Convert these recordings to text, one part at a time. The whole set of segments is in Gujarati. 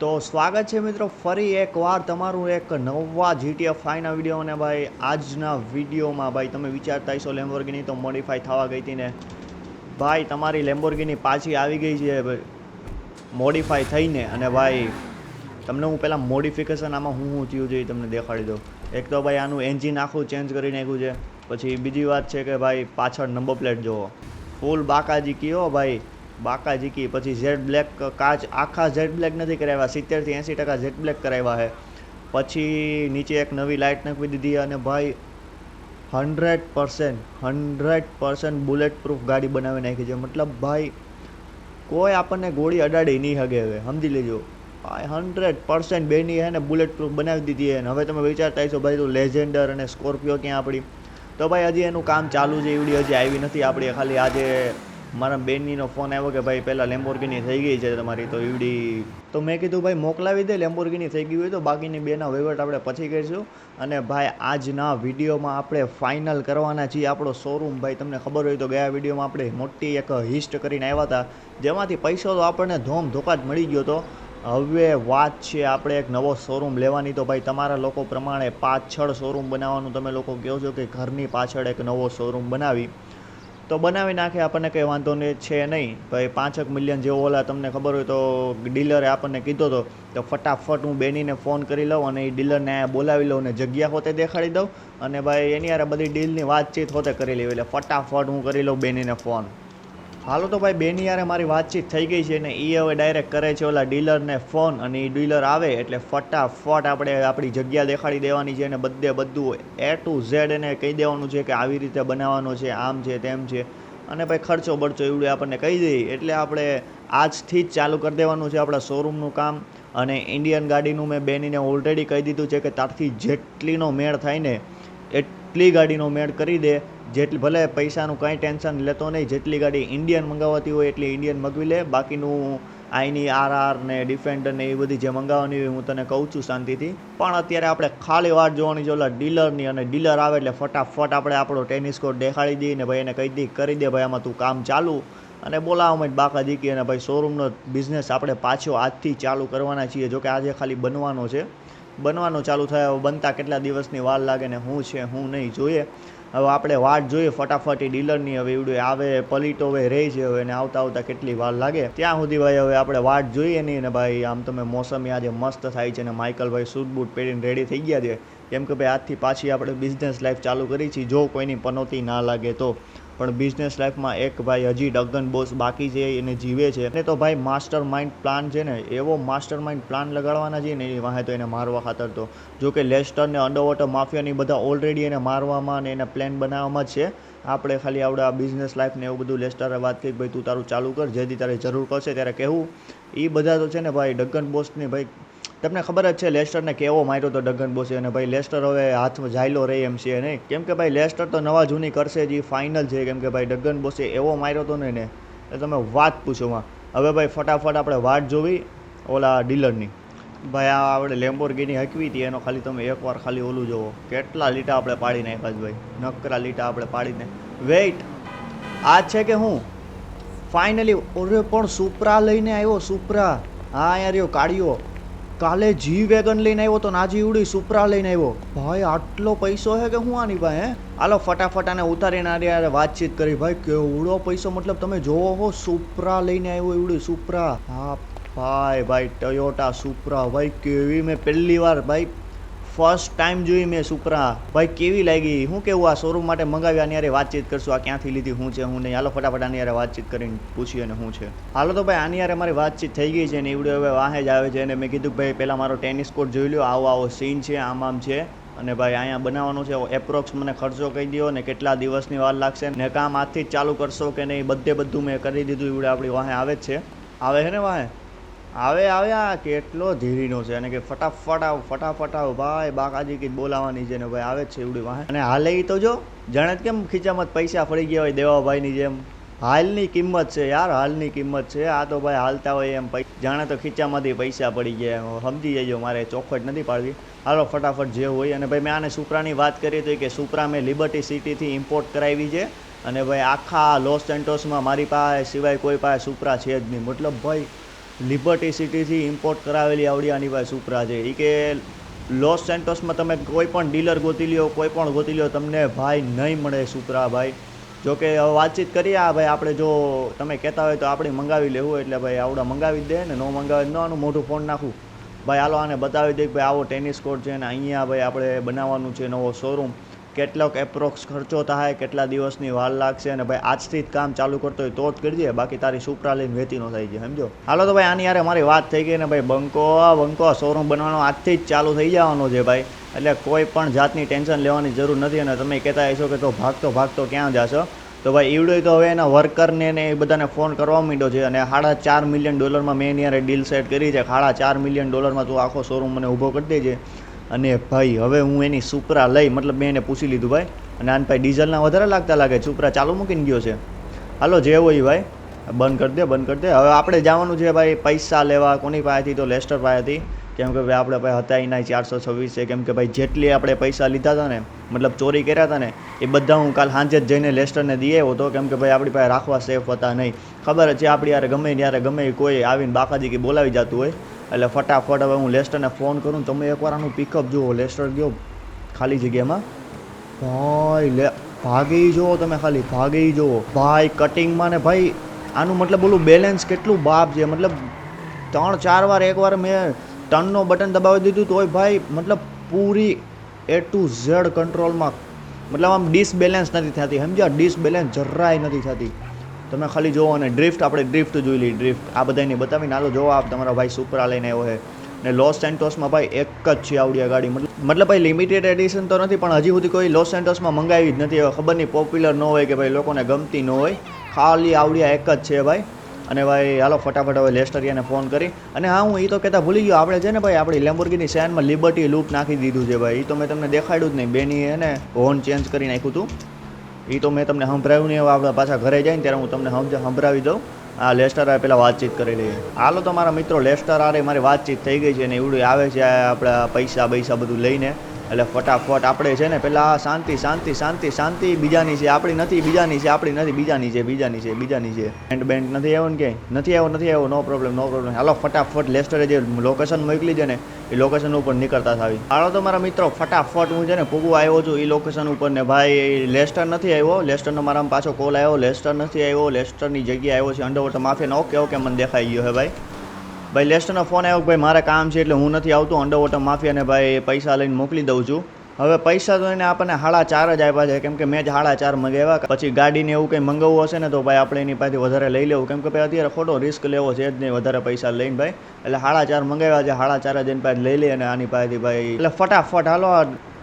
તો સ્વાગત છે મિત્રો ફરી એકવાર તમારું એક નવા જીટીએફ ફાઈના વિડીયો. અને ભાઈ આજના વિડીયોમાં ભાઈ તમે વિચારતા હશો લેમ્બોર્ગિની તો મોડિફાઈ થવા ગઈ હતી ને ભાઈ તમારી લેમ્બોર્ગિની પાછી આવી ગઈ છે મોડિફાઈ થઈને. અને ભાઈ તમને હું પહેલાં મોડિફિકેશન આમાં હું થયું છે એ તમને દેખાડી દઉં. એક તો ભાઈ આનું એન્જિન આખું ચેન્જ કરી નાખ્યું છે. પછી બીજી વાત છે કે ભાઈ પાછળ નંબર પ્લેટ જુઓ, ફૂલ બાકાજી કયો ભાઈ, બાકાજી કી. પછી ઝેડ બ્લેક કાચ આખા ઝેડ બ્લેક નથી કરાવ્યા, 70-80% ઝેડ બ્લેક કરાવ્યા છે. પછી નીચે એક નવી લાઇટ નાખી દીધી. અને ભાઈ 100% બુલેટ પ્રૂફ ગાડી બનાવી નાખી છે. મતલબ ભાઈ કોઈ આપણને ગોળી અડાડી નહીં હગે. હવે સમજી લેજો ભાઈ 100% બેની હે ને બુલેટ પ્રૂફ બનાવી દીધી છે. હવે તમે વિચારતા હશો ભાઈ તો લેજેન્ડર અને સ્કોર્પિયો ક્યાં આપણી? તો ભાઈ હજી એનું કામ ચાલુ છે, એવડી હજી આવી નથી આપણી. ખાલી આજે મારા બેનીનો ફોન આવ્યો કે ભાઈ પહેલાં લેમ્બોર્ગિની થઈ ગઈ છે તમારી તો એવડી. તો મેં કીધું ભાઈ મોકલાવી દે, લેમ્બોર્ગિની થઈ ગઈ હોય તો બાકીની બેના વહીવટ આપણે પછી કરીશું. અને ભાઈ આજના વિડીયોમાં આપણે ફાઇનલ કરવાના છીએ આપણો શોરૂમ. ભાઈ તમને ખબર હોય તો ગયા વિડીયોમાં આપણે મોટી એક હિસ્ટ કરીને આવ્યા હતા, જેમાંથી પૈસો તો આપણને ધોકા જ મળી ગયો હતો. હવે વાત છે આપણે એક નવો શોરૂમ લેવાની. તો ભાઈ તમારા લોકો પ્રમાણે પાછળ શોરૂમ બનાવવાનું તમે લોકો કહો છો કે ઘરની પાછળ એક નવો શોરૂમ બનાવી તો બનાવી નાખે, આપણને કંઈ વાંધો છે નહીં. ભાઈ 5 મિલિયન જેવો ઓલા તમને ખબર હોય તો ડીલરે આપણને કીધો હતો. તો ફટાફટ હું બેનીને ફોન કરી લઉં અને એ ડીલરને બોલાવી લઉં અને જગ્યા હોતે દેખાડી દઉં. અને ભાઈ એની યાર બધી ડીલની વાતચીત હોતે કરી લેવી. એટલે ફટાફટ હું કરી લઉં બેનીને ફોન. હાલો તો ભાઈ બેની યારે મારી વાતચીત થઈ ગઈ છે ને એ હવે ડાયરેક્ટ કરે છે ઓલા ડીલરને ફોન. અને એ ડીલર આવે એટલે ફટાફટ આપણે આપણી જગ્યા દેખાડી દેવાની છે. અને બધું A to Z એને કહી દેવાનું છે કે આવી રીતે બનાવવાનો છે, આમ છે તેમ છે. અને ભાઈ ખર્ચો બરચો એવડું આપણને કહી દઈએ એટલે આપણે આજથી જ ચાલુ કરી દેવાનું છે આપણા શોરૂમનું કામ. અને ઇન્ડિયન ગાડીનું મેં બેનીને ઓલરેડી કહી દીધું છે કે તારથી જેટલીનો મેળ થાય ને એટલી ગાડીનો મેળ કરી દે. જેટલી ભલે પૈસાનું કંઈ ટેન્શન લેતો નહીં, જેટલી ગાડી ઇન્ડિયન મંગાવતી હોય એટલી ઇન્ડિયન મંગાવી લે. બાકીનું આઈની RR ને ડિફેન્ડર ને એ બધી જે મંગાવવાની હોય હું તને કહું છું શાંતિથી. પણ અત્યારે આપણે ખાલી વાત જોવાની છે ઓલા ડીલરની. અને ડીલર આવે એટલે ફટાફટ આપણે આપણો ટેનિસ કોર્ટ દેખાડી દઈએ ને ભાઈ એને કહી દઈએ કરી દે ભાઈ આમાં તું કામ ચાલુ. અને બોલાવવામાં જ બાકા દીકી. અને ભાઈ શોરૂમનો બિઝનેસ આપણે પાછો આજથી ચાલુ કરવાના છીએ. જોકે આજે ખાલી બનવાનો છે, બનવાનો ચાલુ થાય. બનતા કેટલા દિવસની વાર લાગે ને શું છે શું નહીં જોઈએ. હવે આપણે વાટ જોઈએ ફટાફટ એ ડીલરની. હવે એવડું આવે પલીટો હવે રહી છે, હવે એને આવતા કેટલી વાર લાગે ત્યાં સુધી ભાઈ હવે આપણે વાટ જોઈએ નહીં. ને ભાઈ આમ તમે મોસમી આજે મસ્ત થાય છે ને માઇકલભાઈ સૂટ બૂટ પહેરીને રેડી થઈ ગયા છે. કેમ કે ભાઈ આજથી પાછી આપણે બિઝનેસ લાઈફ ચાલુ કરી છે, જો કોઈની પનોતી ના લાગે તો. પણ બિઝનેસ લાઈફમાં એક ભાઈ હજી ડગન બોસ બાકી છે, એને જીવે છે. અને તો ભાઈ માસ્ટર માઇન્ડ પ્લાન છે ને એવો માસ્ટર માઇન્ડ પ્લાન લગાડવાના છે ને એ વાહે તો એને મારવા ખાતર તો. જો કે લેસ્ટર ને અંડરવોટર માફિયાની બધા ઓલરેડી એને મારવામાં અને એને પ્લાન બનાવવામાં જ છે. આપણે ખાલી આપણે આ બિઝનેસ લાઈફ ને એવું બધું લેસ્ટરે વાત કરી ભાઈ તું તારું ચાલુ કર, જેથી તારે જરૂર પડશે ત્યારે કહેવું. એ બધા તો છે ને ભાઈ ડગન બોસની ભાઈ તમને ખબર જ છે લેસ્ટરને કેવો માર્યો તો ડગન બોસે. અને ભાઈ લેસ્ટર હવે હાથમાં જાયલો રહે એમ છે નહીં. કેમ કે ભાઈ લેસ્ટર તો નવા જૂની કરશે જ, એ ફાઇનલ છે. કેમ કે ભાઈ ડગન બોસે એવો માર્યો તો ને એ તમે વાત પૂછો માં. હવે ભાઈ ફટાફટ આપણે વાટ જોવી ઓલા ડીલરની. ભાઈ આ આપણે લેમ્બોર્ગિની હકવી હતી એનો ખાલી તમે એકવાર ખાલી ઓલું જોવો કેટલા લીટા આપણે પાડી નાખ્યા ભાઈ, નકરા લીટા આપણે પાડીને. વેઇટ આ છે કે હું ફાઇનલી ઓરે પણ સુપરા લઈને આવ્યો. સુપરા હા યાર યો કાઢ્યો. કાલે જી વેગન લઈને આવ્યો તો નાજી ઉડી સુપરા લઈને આવ્યો. ભાઈ આટલો પૈસો છે કે હું આની ભાઈ? હાલો ફટાફટ આને ઉતારીને યાર વાતચીત કરી. ભાઈ કેવડો પૈસો, મતલબ તમે જોવો હો સુપરા લઈને આવ્યો એવડી સુપરા. હા ભાઈ ટયોટા સુપરા ભાઈ કેવી, મેં પહેલી વાર ભાઈ ફર્સ્ટ ટાઈમ જોઈ મેં સુપરા. ભાઈ કેવી લાગી શું કેવું? આ શોરૂમ માટે મંગાવી આની યારે વાતચીત કરશું, આ ક્યાંથી લીધી શું છે શું નહીં. હાલો ફટાફટ આની યારે વાતચીત કરીને પૂછીએ ને શું છે. હાલો તો ભાઈ આની યારે મારી વાતચીત થઈ ગઈ છે ને એવડે હવે વાહે જ આવે છે. અને મેં કીધું ભાઈ પહેલાં મારો ટેનિસ કોર્ટ જોઈ લો, આવો સીન છે આમ છે. અને ભાઈ અહીંયા બનાવવાનું છે એપ્રોક્સ મને ખર્ચો કહી દો ને કેટલા દિવસની વાર લાગશે ને કામ આજથી જ ચાલુ કરશો કે નહીં બધું મેં કરી દીધું. એવડે આપણી વાહે આવે જ છે, આવે છે ને વાહે આવે આ કેટલો ધીરીનો છે. અને કે ફટાફટ આવ ભાઈ બાકાજી કઈ બોલાવાની છે ને ભાઈ આવે જ છે એવડી વાહે. અને હાલે તો જો જાણે કેમ ખીચામાં પૈસા ફરી ગયા હોય દેવાભાઈની જેમ. હાલની કિંમત છે યાર, હાલની કિંમત છે આ તો ભાઈ. હાલતા હોય એમ જાણે તો ખીચામાંથી પૈસા પડી ગયા, સમજી જજો. મારે ચોખવટ નથી પાડવી. હાલો ફટાફટ જે હોય. અને ભાઈ મેં આને સુપરાની વાત કરી હતી કે સુપરા મેં લિબર્ટી સિટીથી ઇમ્પોર્ટ કરાવી છે. અને ભાઈ આખા લોસ સેન્ટોસમાં મારી પાસે સિવાય કોઈ પાસે સુપરા છે જ નહીં. મતલબ ભાઈ લિબર્ટી સિટીથી ઇમ્પોર્ટ કરાવેલી આવડી આની ભાઈ સુપરા છે. એ કે લોસ સેન્ટોસમાં તમે કોઈ પણ ડીલર ગોતી લ્યો, કોઈ પણ ગોતી લ્યો, તમને ભાઈ નહીં મળે સુપરા ભાઈ. જો કે હવે વાતચીત કરીએ આ ભાઈ, આપણે જો તમે કહેતા હોય તો આપણે મંગાવી લેવું, એટલે ભાઈ આવડા મંગાવી જ દે ને, ન મંગાવે ન આનું મોટું ફોન નાખું ભાઈ. હાલો આને બતાવી દે કે ભાઈ આવો ટેનિસ કોર્ટ છે ને અહીંયા ભાઈ આપણે બનાવવાનું છે નવો શોરૂમ. કેટલોક એપ્રોક્સ ખર્ચો થાય, કેટલા દિવસની વાર લાગશે, અને ભાઈ આજથી જ કામ ચાલુ કરતો હોય તો જ કરજે, બાકી તારી સુપરા લઈને વેતી ન થાય છે, સમજો. હાલો તો ભાઈ આની યારે મારી વાત થઈ ગઈ ને ભાઈ, બંકો શોરૂમ બનવાનો આજથી જ ચાલુ થઈ જવાનો છે ભાઈ. એટલે કોઈ પણ જાતની ટેન્શન લેવાની જરૂર નથી. અને તમે કહેતા હશો કે તો ભાગતો ક્યાં જશો, તો ભાઈ ઈવડો તો હવે એના વર્કરને ને એ બધાને ફોન કરવા માંડ્યો છે. અને $4.5 મિલિયન મેં એની યારે ડીલ સેટ કરી છે. $4.5 મિલિયન તું આખો શોરૂમ મને ઊભો કરી દેજે. અને ભાઈ હવે હું એની સુપરા લઈ, મતલબ મેં એને પૂછી લીધું ભાઈ, અને આને ભાઈ ડીઝલના વધારે લાગતા લાગે, સુપરા ચાલુ મૂકીને ગયો છે. હાલો જે હોય ભાઈ, બંધ કરી દે. હવે આપણે જવાનું છે ભાઈ પૈસા લેવા. કોની પાસેથી? તો લેસ્ટર પાસેથી. કેમ કે ભાઈ આપણે ભાઈ હતા એના 426 છે. કેમ કે ભાઈ જેટલી આપણે પૈસા લીધા હતા ને, મતલબ ચોરી કર્યા હતા ને, એ બધા હું કાલ સાંજે જ જઈને લેસ્ટરને દઈ આવ્યો હતો. કેમ કે ભાઈ આપણી પાસે રાખવા સેફ હતા નહીં. ખબર જ છે આપણી યારે ગમે કોઈ આવીને બાકાજી કે બોલાવી જતું હોય. એટલે ફટાફટ હવે હું લેસ્ટરને ફોન કરું. તમે એકવાર આનું પિકઅપ જુઓ. લેસ્ટર ગયો ખાલી જગ્યામાં ભાઈ, ભાગી જુઓ તમે, ખાલી ભાગી જુઓ ભાઈ કટિંગમાં ને ભાઈ. આનું મતલબ બોલું બેલેન્સ કેટલું બાપ છે. મતલબ 3-4 વાર, એકવાર મેં ટર્નનો બટન દબાવી દીધું તોય ભાઈ મતલબ પૂરી A to Z કંટ્રોલમાં. મતલબ આમ ડિસબેલેન્સ નથી થતી, સમજ્યા? ડિસબેલેન્સ જરાય નથી થતી. તમે ખાલી જોવો. અને આપણે ડ્રિફ્ટ જોઈ લઈ. ડ્રિફ્ટ આ બધાની બતાવીને હાલો જોવો. આપ તમારા ભાઈ સુપરા લઈને આવ્યો છે. ને લોસ સેન્ટોસમાં ભાઈ એક જ છે આવડી આ ગાડી. મતલબ ભાઈ લિમિટેડ એડિશન તો નથી, પણ હજી સુધી કોઈ લોસ સેન્ટોસમાં મંગાવી જ નથી. ખબર નહીં પોપ્યુલર ન હોય કે ભાઈ લોકોને ગમતી ન હોય. ખાલી આવડી એક જ છે ભાઈ. અને ભાઈ હાલો ફટાફટ હવે લેસ્ટરિયાને ફોન કરી. અને હા હું એ તો કહેતા ભૂલી ગયો, આપણે છે ને ભાઈ આપણી લેમ્બોર્ગિની સેનમાં લિબર્ટી લૂપ નાખી દીધું છે ભાઈ. એ તો મેં તમને દેખાડ્યું જ નહીં. બેની હે ને હોર્ન ચેન્જ કરી નાખ્યું હતું. એ તો મેં તમને સંભળાવ્યું નહીં. હવે આપણે પાછા ઘરે જઈને ત્યારે હું તમને સંભળાવી દઉં. આ લેસ્ટર આવે પહેલાં વાતચીત કરી લઈએ. હાલો તો મારા મિત્રો લેસ્ટર આરે મારી વાતચીત થઈ ગઈ છે ને એવડું આવે છે આપણા પૈસા બધું લઈને. એટલે ફટાફટ આપણે છે ને પહેલાં શાંતિ બીજાની છે, આપણી નથી. બીજાની છે, આપણી નથી. બીજાની છે. બેન્ડ નથી આવ્યો ને ક્યાંય? નથી આવ્યો. નો પ્રોબ્લેમ. હાલો ફટાફટ લેસ્ટરે જે લોકેશન મોકલી છે ને એ લોકેશન ઉપર નીકળતા થાવી. હાલો તો મારા મિત્રો ફટાફટ હું છે ને પૂગવા આવ્યો છું એ લોકેશન ઉપર. ને ભાઈ લેસ્ટર નથી આવ્યો. લેસ્ટરનો મારામાં પાછો કોલ આવ્યો. લેસ્ટર નથી આવ્યો. લેસ્ટરની જગ્યાએ આવ્યો છે અંડરવોટર માફિયાનો. ઓકે મને દેખાઈ ગયો હે ભાઈ લેસ્ટરનો ફોન આવ્યો કે ભાઈ મારે કામ છે એટલે હું નથી આવતું. અંડરવોટર માફિયાને ભાઈ પૈસા લઈને મોકલી દઉં છું. હવે પૈસા તો એને આપણને 4.5 જ આપ્યા છે. કેમ કે મેં જ 4.5 મંગાવ્યા. પછી ગાડીને એવું કંઈ મંગાવવું હશે ને તો ભાઈ આપણે એની પાસેથી વધારે લઈ લેવું. કેમ કે ભાઈ અત્યારે ખોટો રિસ્ક લેવો છે જ નહીં વધારે પૈસા લઈને ભાઈ. એટલે 4.5 મંગાવ્યા છે. 4.5 જ એની પાસે લઈ લે અને આની પાસેથી ભાઈ. એટલે ફટાફટ હાલો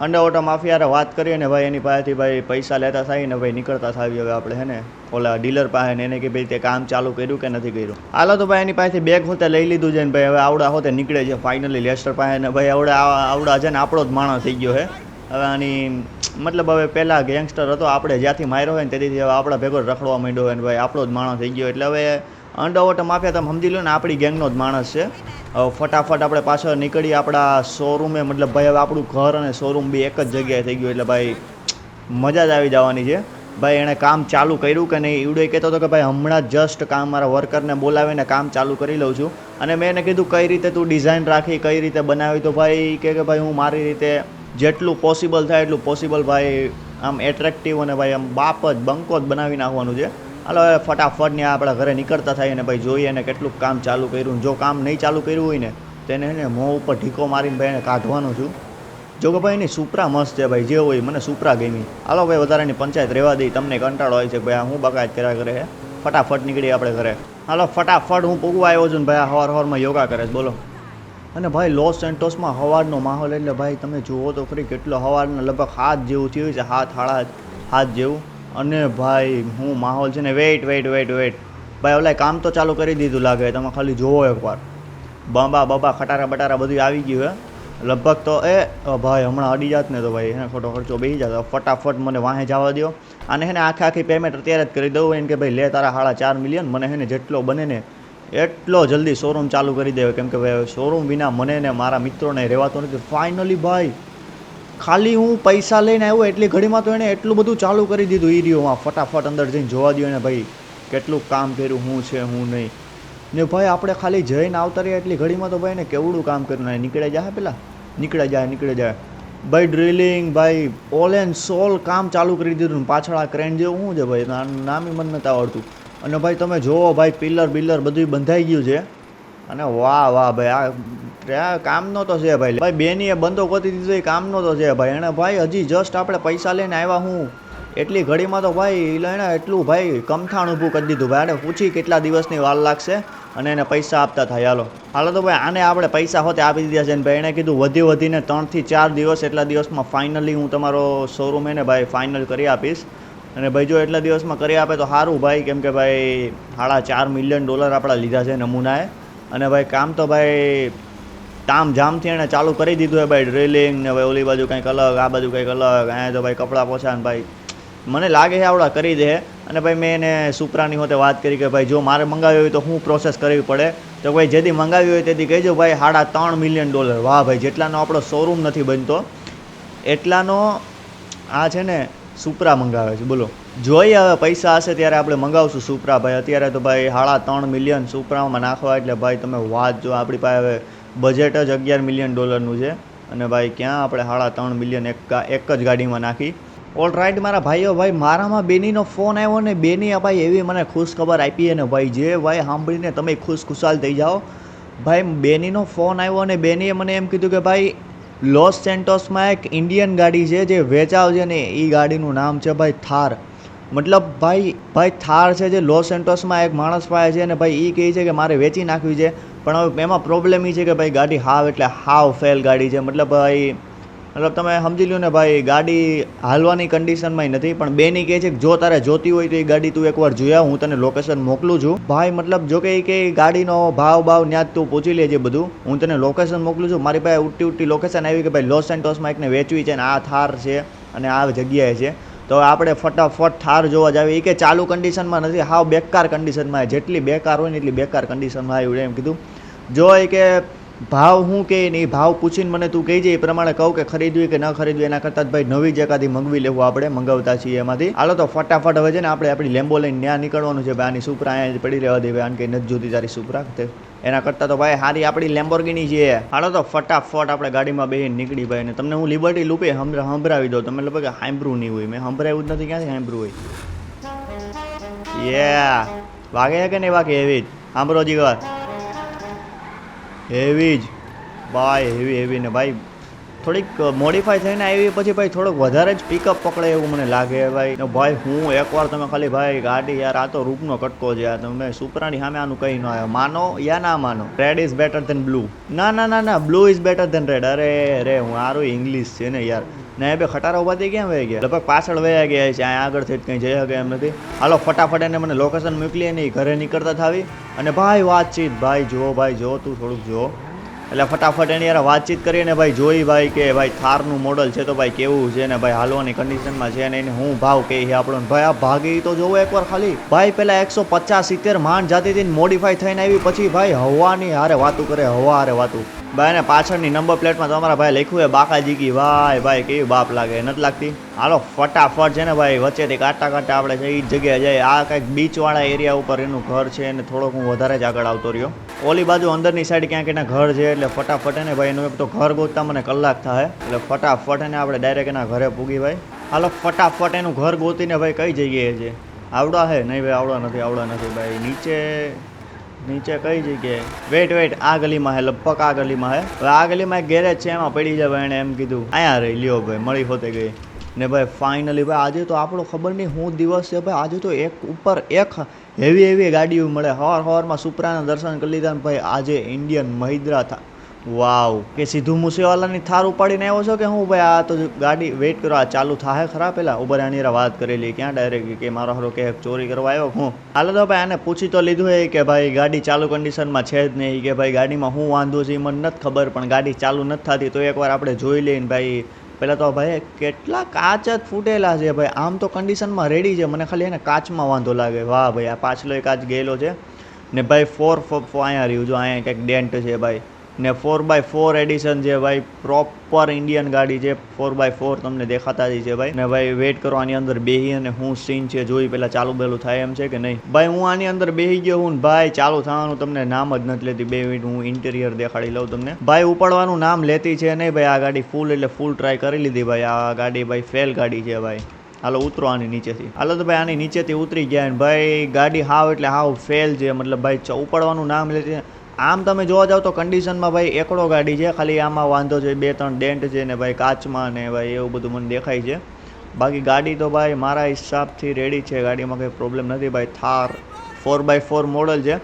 અંડરવોટર માફિયારે વાત કરીએ ને ભાઈ એની પાસેથી ભાઈ પૈસા લેતા થાય ને ભાઈ નીકળતા થાવી. હવે આપણે હે ને ઓલા ડીલર પાસે ને એને કે ભાઈ તે કામ ચાલુ કર્યું કે નથી કર્યું. હાલો તો ભાઈ એની પાસેથી બેગ હોતે લઈ લીધું છે ને ભાઈ હવે આવડા હોતે નીકળે છે ફાઇનલી લેસ્ટર પાસે. ને ભાઈ આવડા છે ને આપણો જ માણસ થઈ ગયો હે. હવે આની મતલબ હવે પહેલાં ગેંગસ્ટર હતો, આપણે જ્યાંથી માર્યો હોય ને તેથી હવે આપણા ભેગો રખડવા માંડ્યો હોય ને ભાઈ આપણો જ માણસ થઈ ગયો. એટલે હવે અંડરવોટર માફિયા તમે સમજી લો ને આપણી ગેંગનો જ માણસ છે. હવે ફટાફટ આપણે પાછળ નીકળીએ આપણા શોરૂમે. મતલબ ભાઈ હવે આપણું ઘર અને શોરૂમ બી એક જ જગ્યાએ થઈ ગયું. એટલે ભાઈ મજા જ આવી જવાની છે. ભાઈ એણે કામ ચાલુ કર્યું કે નહીં એવડું કહેતો હતો કે ભાઈ હમણાં જસ્ટ કામ મારા વર્કરને બોલાવીને કામ ચાલુ કરી લઉં છું. અને મેં એને કીધું કઈ રીતે તું ડિઝાઇન રાખી, કઈ રીતે બનાવી. તો ભાઈ કે ભાઈ હું મારી રીતે જેટલું પોસિબલ થાય એટલું પોસિબલ ભાઈ આમ એટ્રેક્ટિવ અને ભાઈ આમ બંકો જ બનાવી નાખવાનું છે. હાલો હવે ફટાફટ ને આપણા ઘરે નીકળતા થાય ને ભાઈ જોઈએ એને કેટલું કામ ચાલુ કર્યું. જો કામ નહીં ચાલુ કર્યું હોય ને તેને એને મોં ઉપર ઢીકો મારીને ભાઈ એને કાઢવાનો છું. જો કે ભાઈ એની સુપરા મસ્ત છે ભાઈ. જે હોય મને સુપરા ગમી. હાલો ભાઈ વધારાની પંચાયત રહેવા દઈ. તમને કંટાળો હોય છે ભાઈ હું બગાડ કર્યા કરે છે. ફટાફટ નીકળી આપણે ઘરે. હાલો ફટાફટ હું પૂગવા આવ્યો છું ને ભાઈ હવારમાં યોગા કરે છે બોલો. અને ભાઈ લોસ સેન્ટોસમાં સવારનો માહોલ એટલે ભાઈ તમે જુઓ તો ખરી કેટલો સવારના લગભગ 7 જેવું થયું છે. 7 જેવું. અને ભાઈ હું માહોલ છે ને વેઇટ ભાઈ ઓલા કામ તો ચાલુ કરી દીધું લાગે. તમે ખાલી જુઓ એકવાર. બબા ખટારા બટારા બધું આવી ગયું હે લગભગ. તો ભાઈ હમણાં અડી જાત ને તો ભાઈ એને ખોટો ખર્ચો બેસી જાત. ફટાફટ મને વાહે જવા દો. અને હે ને આખી પેમેન્ટ અત્યારે જ કરી દઉં એને કે ભાઈ લે તારા 4.5 મિલિયન. મને હે ને જેટલો બને ને એટલો જલ્દી શોરૂમ ચાલુ કરી દેવે. કેમ કે ભાઈ શોરૂમ વિના મને ને મારા મિત્રોને રહેવાતો નથી. ફાઇનલી ભાઈ ખાલી હું પૈસા લઈને આવ્યો એટલી ઘડીમાં તો એણે એટલું બધું ચાલુ કરી દીધું. એ રહ્યો ફટાફટ અંદર જઈને જોવા દો એને ભાઈ કેટલું કામ કર્યું, શું છે શું નહીં. ને ભાઈ આપણે ખાલી જઈને આવતા રહ્યા એટલી ઘડીમાં તો ભાઈ ને કેવડું કામ કરીને નીકળ્યા જાય પેલા નીકળ્યા જાય ભાઈ ડ્રિલિંગ ભાઈ ઓલ એન્ડ સોલ કામ ચાલુ કરી દીધું. પાછળ આ ક્રેન જેવું શું છે ભાઈ, નામી મને નથી આવડતું. અને ભાઈ તમે જુઓ ભાઈ પિલર બધું બંધાઈ ગયું છે. અને વાહ ભાઈ આ કામનો તો છે ભાઈ. ભાઈ બેનીએ બંધો ગોતી દીધો એ કામનો તો છે ભાઈ. અને ભાઈ હજી જસ્ટ આપણે પૈસા લઈને આવ્યા હું એટલી ઘડીમાં તો ભાઈ એને એટલું ભાઈ કમથાણ ઊભું કરી દીધું ભાઈ. આને પૂછી કેટલા દિવસની વાર લાગશે અને એને પૈસા આપતા થાય. હાલો તો ભાઈ આને આપણે પૈસા હોતે આપી દીધા છે. ને ભાઈ એણે કીધું વધીને 3 થી 4 દિવસ એટલા દિવસમાં ફાઇનલી હું તમારો શોરૂમ એને ભાઈ ફાઇનલ કરી આપીશ. અને ભાઈ જો એટલા દિવસમાં કરી આપે તો સારું ભાઈ, કેમ કે ભાઈ $4.5 મિલિયન આપણા લીધા છે નમૂનાએ. અને ભાઈ કામ તો ભાઈ તામઝામથી એણે ચાલુ કરી દીધું છે ભાઈ. ડ્રિલિંગ ને ભાઈ ઓલી બાજુ કંઈક અલગ, આ બાજુ કંઈક અલગ. અહીંયા તો ભાઈ કપડાં પોછા ને ભાઈ મને લાગે છે આવડા કરી દે. અને ભાઈ મેં એને સુપરાની હોતે વાત કરી કે ભાઈ જો મારે મંગાવી હોય તો શું પ્રોસેસ કરવી પડે. તો ભાઈ જેથી મંગાવી હોય તેથી કહેજો ભાઈ $3.5 મિલિયન. વાહ ભાઈ, જેટલાનો આપણો શોરૂમ નથી બનતો એટલાનો આ છે ને સુપરા મંગાવે છે. બોલો જોઈએ હવે પૈસા હશે ત્યારે આપણે મંગાવશું સુપરા ભાઈ. અત્યારે તો ભાઈ $3.5 મિલિયન સુપરામાં નાખવા એટલે ભાઈ તમે વાત જો આપણી પાસે હવે બજેટ જ $11 મિલિયન છે. અને ભાઈ ક્યાં આપણે $3.5 મિલિયન એક જ ગાડીમાં નાખી. ઓલ રાઈટ મારા ભાઈઓ, ભાઈ મારામાં બેનીનો ફોન આવ્યો ને બેનીએ ભાઈ એવી મને ખુશ ખબર આપી ને ભાઈ જે ભાઈ સાંભળીને તમે ખુશાલ થઈ જાઓ. ભાઈ બેનીનો ફોન આવ્યો અને બેનીએ મને એમ કીધું કે ભાઈ લોસ સેન્ટોસમાં એક ઇન્ડિયન ગાડી છે જે વેચાવ છે ને એ ગાડીનું નામ છે ભાઈ થાર. મતલબ ભાઈ થાર છે જે લોસ સેન્ટોસમાં એક માણસ પાસે છે. અને ભાઈ એ કહે છે કે મારે વેચી નાખવી છે, પણ હવે એમાં પ્રોબ્લેમ એ છે કે ભાઈ ગાડી હાવ ફેલ ગાડી છે. મતલબ તમે સમજી લો ને ભાઈ ગાડી હાલવાની કન્ડિશનમાં નથી. પણ બેની કહે છે કે જો તારે જોતી હોય તો એ ગાડી તું એકવાર જોઈ આવ, હું તને લોકેશન મોકલું છું. ભાઈ મતલબ જો કે ગાડીનો ભાવ ત્યાં જ તું પૂછી લેજે બધું, હું તને લોકેશન મોકલું છું. મારી પાસે ઉઠતી લોકેશન આવી કે ભાઈ લોસ સેન્ટોસમાં એકને વેચવી છે ને આ થાર છે અને આ જગ્યાએ છે. તો આપણે ફટાફટ થાર જોવા જાવ. એ કે ચાલુ કન્ડિશનમાં નથી, હાવ બેકાર કન્ડિશનમાં. જેટલી બેકાર હોય ને એટલી બેકાર કન્ડિશનમાં આવ્યું એમ કીધું. જો એ કે ભાવ હું કે નહીં, ભાવ પૂછીને મને તું કહેજે એ પ્રમાણે કહું કે ખરીદવી કે ન ખરીદવી. એના કરતાં જ ભાઈ નવી જ એકાદી મંગવી લેવું, આપણે મંગાવતા છીએ એમાંથી. હાલો તો ફટાફટ હવે છે ને આપણે આપણી લેમ્બો લઈને ત્યાં નીકળવાનું છે. ભાઈ આની સુપરા અહીંયા પડી રહેવા દે ભાઈ, આને કંઈ નથી જોતી તારી સુપરા. એના કરતાં તો ભાઈ સારી આપણી લેમ્બોર્ગિની છે. હાલો તો ફટાફટ આપણે ગાડીમાં બેસીને નીકળી ભાઈ. ને તમને હું લિબર્ટી લૂપે સંભળાવી દઉં. તમે લગભગ સાંભળ્યું નહીં હોય, મેં સંભળાવ્યું જ નથી, ક્યાંથી સાંભળ્યું હોય. વાગે કે નહીં વાગે એવી જ સાંભળો જીગર, હેવી જ ભાઈ હેવી ને ભાઈ થોડીક મોડિફાઈ થઈને આવી પછી ભાઈ થોડોક વધારે જ પિકઅપ પકડે એવું મને લાગે ભાઈ. ભાઈ હું એકવાર તમે ખાલી ભાઈ ગાડી યાર આ તો રૂપનો કટકો છે યાર. તમે સુપરાની સામે આનું કહી ન આવ્યો, માનો યા ના માનો. Red is better than blue. ના blue is better than red. અરે હું સારું ઇંગ્લિશ છે ને યાર. ને બે ખટારા ઉભા થઈ ક્યાં વહી ગયા, લગભગ પાછળ વયા ગયા છે. અહીંયા આગળથી જ કંઈ જઈ શકે એમ નથી. હાલો ફટાફટ એને મને લોકેશન મોકલીએ નહીં, ઘરે નીકળતા થાવી. અને ભાઈ વાતચીત ભાઈ જો તું થોડુંક જો. એટલે ફટાફટ એની યાર વાતચીત કરીને ભાઈ જોઈ ભાઈ કે ભાઈ થારનું મોડલ છે તો ભાઈ કેવું છે ને ભાઈ હાલવાની કન્ડિશનમાં છે ને એને હું ભાવ કહે છે આપણો. ભાઈ આ ભાગી તો જોવો એકવાર ખાલી. ભાઈ પેલા 150-70 માંડ જાતી હતી મોડિફાઈ થઈને આવી પછી ભાઈ હવાની હારે વાતું કરે, હવા હારે વાતું. ભાઈ ને પાછળની નંબર પ્લેટમાં તમારા ભાઈ લખ્યું હોય બાકાજી કી. ભાઈ કેવી બાપ લાગે, નથી લાગતી. હાલો ફટાફટ છે ને ભાઈ વચ્ચેથી કાંટા આપણે છે એ જગ્યાએ જાય. આ કંઈક બીચવાળા એરિયા ઉપર એનું ઘર છે અને થોડોક હું વધારે જ આગળ આવતો રહ્યો. ઓલી બાજુ અંદરની સાઈડ ક્યાંક એના ઘર છે એટલે ફટાફટ એને ભાઈ એનું એક તો ઘર ગોતતા મને કલાક થાય. એટલે ફટાફટ એને આપણે ડાયરેક્ટ એના ઘરે પૂગી ભાઈ. હાલો ફટાફટ એનું ઘર ગોતીને ભાઈ કઈ જગ્યાએ છે. આવડા હે નહીં ભાઈ, આવડા નથી ભાઈ. નીચે કઈ જગ્યાએ વેટ આ ગલીમાં હે, લગભગ આ ગલીમાં હે. હવે આ ગલીમાં એક ગેરેજ છે એમાં પડી જાય. એણે એમ કીધું અહીંયા રહી લ્યો ભાઈ, મળી હોતે ગઈ ને ભાઈ. ફાઇનલી ભાઈ આજે તો આપણો ખબર નહીં શું દિવસ છે ભાઈ. આજે તો એક ઉપર એક હેવી ગાડીઓ મળે. સવારમાં સુપરાના દર્શન કરી લીધા ને ભાઈ. આજે ઇન્ડિયન મહિન્દ્રા થા, વાવ. કે સીધું મૂસેવાલાની થાર ઉપાડીને આવ્યો છો કે હું ભાઈ? આ તો ગાડી વેઇટ કરો, આ ચાલુ થાય ખરા પેલા ઉબર આની વાત કરેલી. ક્યાં ડાયરેક્ટ કે મારો હારો કે ચોરી કરવા આવ્યો હું. હાલો તો ભાઈ આને પૂછી તો લીધું હોય કે ભાઈ ગાડી ચાલુ કન્ડિશનમાં છે જ નહીં, કે ભાઈ ગાડીમાં શું વાંધો છે એ મને નથી ખબર, પણ ગાડી ચાલુ નથી થતી તો એકવાર આપણે જોઈ લઈને ભાઈ. પહેલાં તો ભાઈ કેટલા કાચ જ ફૂટેલા છે ભાઈ. આમ તો કન્ડિશનમાં રેડી છે, મને ખાલી એને કાચમાં વાંધો લાગે. વાહ ભાઈ આ પાછલો એક કાચ ગયેલો છે ને ભાઈ. 4 અહીંયા રહ્યું જો, અહીંયા કંઈક ડેન્ટ છે ભાઈ. ને 4x4 એડિશન છે ભાઈ, પ્રોપર ઇન્ડિયન ગાડી છે, 4x4 તમને દેખાતા જ છે ભાઈ. ને ભાઈ વેઇટ કરો, આની અંદર બેહી અને હું સીન છે જોઈ પેલા ચાલુ બેલું થાય એમ છે કે નહીં. ભાઈ હું આની અંદર બેહી ગયો હું, ભાઈ ચાલુ થવાનું તમને નામ જ નથી લેતી. 2 મિનિટ હું ઇન્ટિરિયર દેખાડી લઉં તમને. ભાઈ ઉપાડવાનું નામ લેતી છે નહીં ભાઈ. આ ગાડી ફૂલ એટલે ફૂલ ટ્રાય કરી લીધી ભાઈ. આ ગાડી ભાઈ ફેલ ગાડી છે ભાઈ. હાલો ઉતરો આની નીચેથી. હાલો તો ભાઈ આની નીચેથી ઉતરી ગયા ને ભાઈ ગાડી હાવ એટલે હાવ ફેલ છે. મતલબ ભાઈ ઉપાડવાનું નામ લેતી. આમ તમે જોવા જાવ તો કન્ડિશનમાં ભાઈ એકડો ગાડી છે, ખાલી આમાં વાંધો છે 2-3 ડેન્ટ છે ને ભાઈ કાચમાં ને ભાઈ એવું બધું મને દેખાય છે. બાકી ગાડી તો ભાઈ મારા હિસાબથી રેડી છે, ગાડીમાં કંઈ પ્રોબ્લેમ નથી ભાઈ. થાર 4x4 મોડલ છે.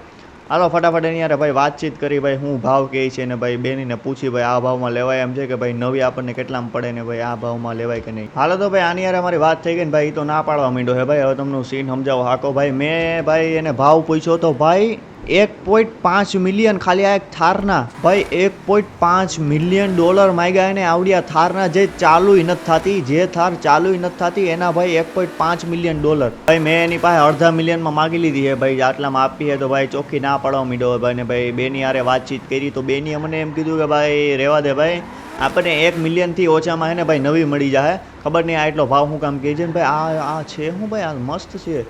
હાલો ફટાફટ એની યાર ભાઈ વાતચીત કરી ભાઈ, હું ભાવ કહે છે ને ભાઈ બેનીને પૂછી ભાઈ આ ભાવમાં લેવાય એમ છે કે ભાઈ નવી આપણને કેટલામાં પડે ને ભાઈ આ ભાવમાં લેવાય કે નહીં. હાલો તો ભાઈ આની યાર અમારી વાત થઈ ગઈ ને ભાઈ, એ તો ના પાડવા માંડ્યો છે ભાઈ. હવે તમને સીન સમજાવો હાકો ભાઈ. મેં ભાઈ એને ભાવ પૂછ્યો તો ભાઈ 1.5 મિલિયન ખાલી આ એક થારના ભાઈ. 1.5 મિલિયન ડોલર માંગ્યા એને આવડિયા થારના, જે ચાલુય નથી થતી, જે થાર ચાલુય નથી થતી એના ભાઈ 1.5 મિલિયન ડોલર. ભાઈ મેં એની પાસે અડધા મિલિયનમાં માગી લીધી છે ભાઈ. આટલામાં આપી છે તો ભાઈ ચોખ્ખી ના પાડવા માંડ્યો ભાઈ. ને ભાઈ બેની હારે વાતચીત કરી તો બેનીએ મને એમ કીધું કે ભાઈ રહેવા દે ભાઈ, આપણને 1 મિલિયનથી ઓછામાં હે ને ભાઈ નવી મળી જાય. ખબર નહીં આ એટલો ભાવ હું કામ કહે છે ને ભાઈ. આ છે હું ભાઈ, આ મસ્ત છે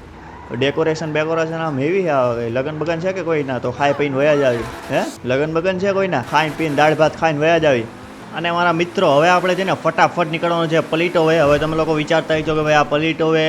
ડેકોરેશન આમ હેવી છે. લગન બગન છે કે કોઈ ના તો ખાઈ પીને વયા જ આવી. હે લગન બગન છે કોઈ ના, ખાઈ પીને દાળ ભાત ખાઈને વયા જ આવી. અને મારા મિત્રો હવે આપણે છે ને ફટાફટ નીકળવાનું છે પલીટોવે. હવે તમે લોકો વિચારતા છો કે ભાઈ આ પલીટોવે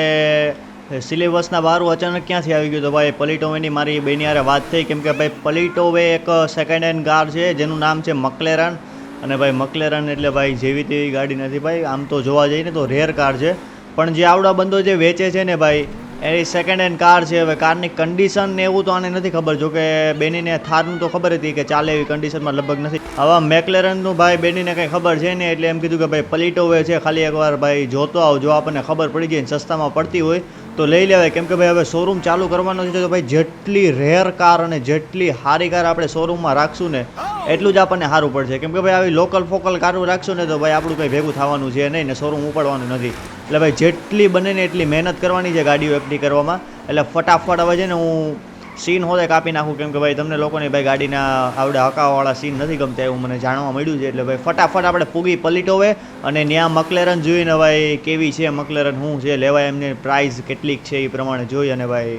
સિલેબસના બહાર અચાનક ક્યાંથી આવી ગયું. તો ભાઈ પલીટોવેની મારી બેની હારે વાત થઈ, કેમ કે ભાઈ પલીટોવે એક સેકન્ડ હેન્ડ કાર છે જેનું નામ છે મકલેરન. અને ભાઈ મકલેરન એટલે ભાઈ જેવી તેવી ગાડી નથી ભાઈ. આમ તો જોવા જઈએ ને તો રેર કાર છે, પણ જે આવડા બંદો જે વેચે છે ને ભાઈ એની સેકન્ડ હેન્ડ કાર છે. હવે કારની કન્ડિશન ને એવું તો આને નથી ખબર, જો કે બેનીને થારનું તો ખબર હતી કે ચાલે એવી કન્ડિશનમાં લગભગ નથી. હવે મેકલેરનનું ભાઈ બેનીને કંઈ ખબર છે ને એટલે એમ કીધું કે ભાઈ પલીટોવે છે, ખાલી એકવાર ભાઈ જોતો આવ. જો આપણને ખબર પડી જાય ને સસ્તામાં પડતી હોય તો લઈ લેવાય. કેમ કે ભાઈ હવે શોરૂમ ચાલુ કરવાનો છે તો ભાઈ જેટલી રેર કાર અને જેટલી સારી કાર આપણે શોરૂમમાં રાખશું ને એટલું જ આપણને સારું પડશે. કેમ કે ભાઈ આવી લોકલ ફોકલ કારો રાખશું ને તો ભાઈ આપણું કંઈ ભેગું થવાનું છે નહીં ને શોરૂમ ઉપાડવાનું નથી. એટલે ભાઈ જેટલી બને ને એટલી મહેનત કરવાની છે ગાડીઓ એકઠી કરવામાં. એટલે ફટાફટ હવે છે ને હું સીન હોતે કાપી નાખું, કેમ કે ભાઈ તમને લોકોની ભાઈ ગાડીના આવડે હકાવાવાળા સીન નથી ગમતા એવું મને જાણવા મળ્યું છે. એટલે ભાઈ ફટાફટ આપણે પૂગી પલીટોવે અને ત્યાં મકલેરન જોઈને ભાઈ કેવી છે મકલેરન, શું છે લેવાય, એમની પ્રાઇસ કેટલીક છે એ પ્રમાણે જોઈ અને ભાઈ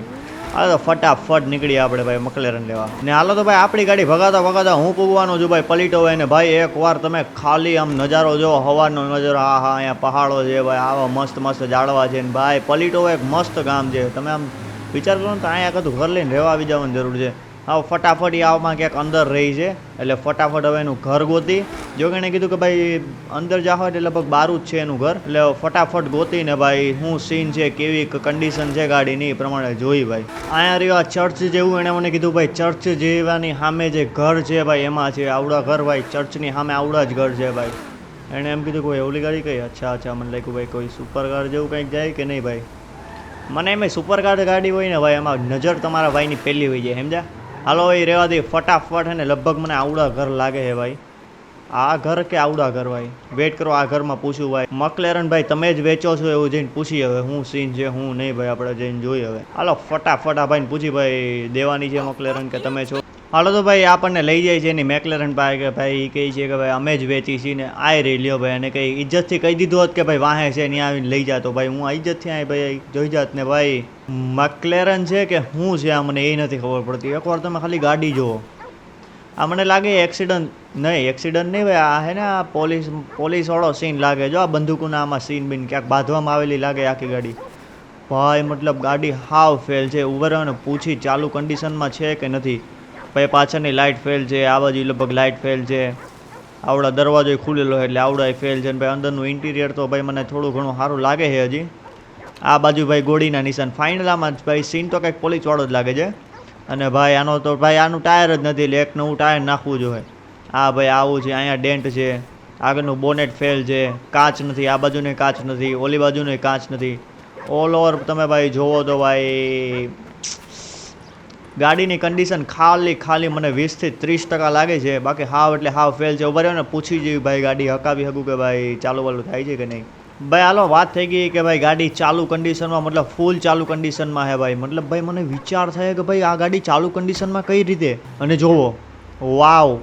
હાલો ફટાફટ નીકળીએ આપણે ભાઈ મકલેરન લેવા. ને હાલો તો ભાઈ આપણી ગાડી ભગાતા ભગાતા હું પૂગવાનો છું ભાઈ પલીટોવે. ને ભાઈ એકવાર તમે ખાલી આમ નજારો જો, હવાનો નજારો, હા હા અહીંયા પહાડો છે ભાઈ, આવા મસ્ત મસ્ત ઝાડવા છે ને ભાઈ પલીટોવે એક મસ્ત ગામ છે. તમે આમ વિચાર કરો ને તો અહીંયા કતું ઘર લઈને રહેવા આવી જવાની જરૂર છે. હા ફટાફટ એ આવમાં ક્યાંક અંદર રહી છે એટલે ફટાફટ હવે એનું ઘર ગોતી. જો કે એણે કીધું કે ભાઈ અંદર જાઓ એટલે લગભગ બારું જ છે એનું ઘર. એટલે ફટાફટ ગોતીને ભાઈ શું સીન છે, કેવી કન્ડિશન છે ગાડીની એ પ્રમાણે જોઈ ભાઈ. અહીંયા રહ્યો ચર્ચ જેવું, એણે મને કીધું ભાઈ ચર્ચ જેવાની સામે જે ઘર છે ભાઈ એમાં છે આવડા ઘર ભાઈ, ચર્ચની સામે આવડા જ ઘર છે ભાઈ. એણે એમ કીધું કોઈ ઓલી ગાડી કઈ. અચ્છા અચ્છા, મને લાગ્યું ભાઈ કોઈ સુપર કાર જેવું કંઈક જાય કે નહીં ભાઈ. મને એમ સુપર કાર ગાડી હોય ને ભાઈ એમાં નજર તમારા ભાઈની પહેલી હોય જાય સમજ્યા. હાલો એ રહેવા દે ફટાફટ હે ને. લગભગ મને આવડા ઘર લાગે છે ભાઈ. આ ઘર કે આવડા ઘર ભાઈ, વેટ કરો આ ઘરમાં પૂછ્યું ભાઈ. મકલેરન ભાઈ તમે જ વેચો છો એવું જઈને પૂછી હવે શું સીન છે શું નહીં ભાઈ, આપણે જઈને જોઈએ હવે. હાલો ફટાફટ આ ભાઈને પૂછી ભાઈ દેવાની છે મકલેરન કે તમે છો. હાલો તો ભાઈ આપણને લઈ જાય છે એની મેકલેરન પાસે કે ભાઈ એ કહે છે કે ભાઈ અમે જ વેચી છીએ ને આય રહી લ્યો ભાઈ. અને કંઈ ઇજ્જતથી કહી દીધું હોત કે ભાઈ વાહે છે ત્યાં આવીને લઈ જાતો ભાઈ, હું આ ઇજ્જતથી આ ભાઈ જોઈ જાત ને ભાઈ મકલેરન છે કે શું છે આ મને એ નથી ખબર પડતી. એકવાર તમે ખાલી ગાડી જુઓ. આ મને લાગે એક્સિડન્ટ નહીં ભાઈ, આ હે ને આ પોલીસવાળો સીન લાગે. જો આ બંદૂકોના આમાં સીન બીન ક્યાંક બાંધવામાં આવેલી લાગે આખી ગાડી ભાઈ. મતલબ ગાડી હાવ ફેલ છે. ઉભા રહ્યો ને પૂછી ચાલુ કન્ડિશનમાં છે કે નથી. ભાઈ પાછળની લાઇટ ફેલ છે, આ બાજુ લગભગ લાઇટ ફેલ છે, આવડા દરવાજો ખુલેલો એટલે આવડા ફેલ છે. ભાઈ અંદરનું ઇન્ટિરિયર તો ભાઈ મને થોડું ઘણું સારું લાગે છે હજી. આ બાજુ ભાઈ ગોળીના નિશાન. ફાઇનલામાં ભાઈ સીન તો કંઈક પોલીસવાળો જ લાગે છે. અને ભાઈ આનો તો ભાઈ આનું ટાયર જ નથી, એટલે એક નવું ટાયર નાખવું જોઈએ. આ ભાઈ આવું છે, અહીંયા ડેન્ટ છે, આગળનું બોનેટ ફેલ છે, કાચ નથી, આ બાજુને કાચ નથી, ઓલી બાજુને કાચ નથી. ઓલ ઓવર તમે ભાઈ જોવો તો ભાઈ ગાડીની કન્ડિશન ખાલી મને 20 થી 30% લાગે છે. બાકી હાવ એટલે હાવ ફેલ છે. ઉભા રહ્યો ને પૂછી જેવી ભાઈ ગાડી હકાવી શકું કે ભાઈ ચાલુ વાલું થાય છે કે નહીં. ભાઈ હાલો વાત થઈ ગઈ કે ભાઈ ગાડી ચાલુ કન્ડિશનમાં, મતલબ ફૂલ ચાલુ કન્ડિશનમાં હે ભાઈ. મતલબ ભાઈ મને વિચાર થાય કે ભાઈ આ ગાડી ચાલુ કન્ડિશનમાં કઈ રીતે. અને જોવો વાવ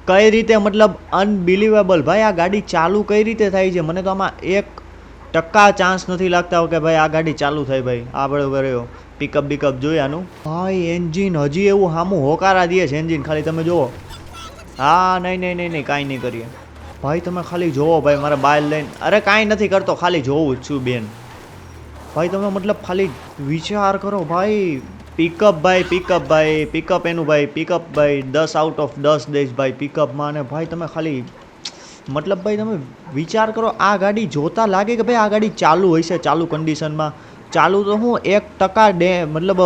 કઈ રીતે મતલબ અનબિલીવેબલ ભાઈ, આ ગાડી ચાલુ કઈ રીતે થાય છે? મને તો આમાં 1% ચાન્સ નથી લાગતા કે ભાઈ આ ગાડી ચાલુ થાય ભાઈ. આ બરાબર રહ્યો પિકઅપ બીકઅપ જોઈ આનું ભાઈ. એન્જિન હજી એવું સામું હોકારા દે છે એન્જિન, ખાલી તમે જુઓ. હા નહીં કાંઈ નહીં કરીએ ભાઈ, તમે ખાલી જોવો ભાઈ. મારે બાઇલ લઈને અરે કાંઈ નથી કરતો, ખાલી જોવું જ છું બેન. ભાઈ તમે મતલબ ખાલી વિચાર કરો ભાઈ. પિકઅપ ભાઈ, પિકઅપ એનું ભાઈ, પિકઅપ ભાઈ 10 આઉટ ઓફ 10 દઈશ ભાઈ પિકઅપમાં. અને ભાઈ તમે ખાલી મતલબ ભાઈ તમે વિચાર કરો, આ ગાડી જોતા લાગે કે ભાઈ આ ગાડી ચાલુ હશે, ચાલુ કન્ડિશનમાં. ચાલુ તો હું 1% મતલબ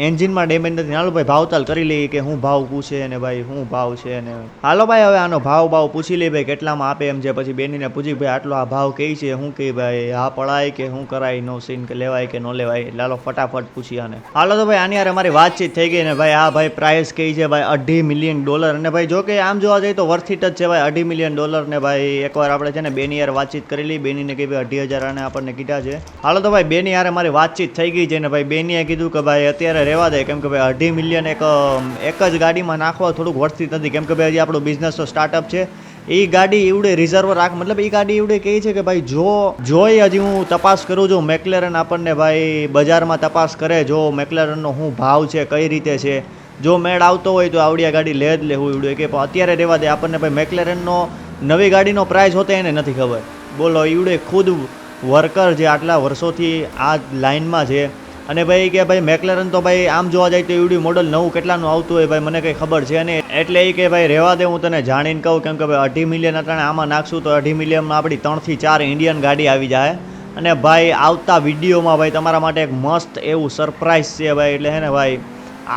એન્જિનમાં ડેમેજ નથી. હાલો ભાઈ ભાવતાલ કરી લઈએ કે હું ભાવ પૂછે ને ભાઈ શું ભાવ છે ને. હાલો ભાઈ હવે આનો ભાવ પૂછી લઈએ ભાઈ કેટલામાં આપે એમ છે. પછી બેનીને પૂછી ભાઈ આટલો આ ભાવ કહે છે, શું કહે ભાઈ, હા પડાય કે શું કરાય, નો સીન કે લેવાય કે ન લેવાય. એટલે હાલો ફટાફટ પૂછી આને. હાલો તો ભાઈ આની યાર અમારી વાતચીત થઈ ગઈ ને ભાઈ. આ ભાઈ પ્રાઇસ કહી છે ભાઈ $2.5 મિલિયન. અને ભાઈ જો કે આમ જોવા જઈએ તો વર્થ ઇટ જ છે ભાઈ $2.5 મિલિયન. ને ભાઈ એકવાર આપણે છે ને બેની યાર વાતચીત કરી લઈ. બેનીને કહી ભાઈ 2,000 આને આપણને કીધા છે. હાલો તો ભાઈ બેની યાર અમારી વાતચીત થઈ ગઈ છે ને ભાઈ. બેનીએ કીધું કે ભાઈ અત્યારે રહેવા દે, કેમ કે ભાઈ $2.5 મિલિયન એક જ ગાડીમાં નાખવા થોડુંક વર્થ ઇટ નથી. કેમ કે ભાઈ હજી આપણો બિઝનેસ તો સ્ટાર્ટઅપ છે. એ ગાડી એવડે રિઝર્વ રાખ, મતલબ એ ગાડી એવડે કહે છે કે ભાઈ જોઈ હજી હું તપાસ કરું છું. મેકલેરન આપણને ભાઈ બજારમાં તપાસ કરે, જો મેકલેરનનો શું ભાવ છે, કઈ રીતે છે. જો મેળ આવતો હોય તો આવડી આ ગાડી લે જ લેવું એવડું કે અત્યારે રહેવા દે. આપણને ભાઈ મેકલેરનનો નવી ગાડીનો પ્રાઇસ હોતે એને નથી ખબર. બોલો એવડે ખુદ વર્કર જે આટલા વર્ષોથી આ લાઇનમાં છે. અને ભાઈ કે ભાઈ મેકલેરન તો ભાઈ આમ જોવા જાય તો એવડી મોડલ નવું કેટલાનું આવતું હોય ભાઈ મને કંઈ ખબર છે નહીં. એટલે એ કે ભાઈ રહેવા દે, હું તને જાણીને કહું. કેમ કે ભાઈ $2.5 મિલિયન અટાણે આમાં નાખશું તો $2.5 મિલિયનમાં આપણી 3 થી 4 ઇન્ડિયન ગાડી આવી જાય. અને ભાઈ આવતા વિડીયોમાં ભાઈ તમારા માટે એક મસ્ત એવું સરપ્રાઈઝ છે ભાઈ. એટલે હે ને ભાઈ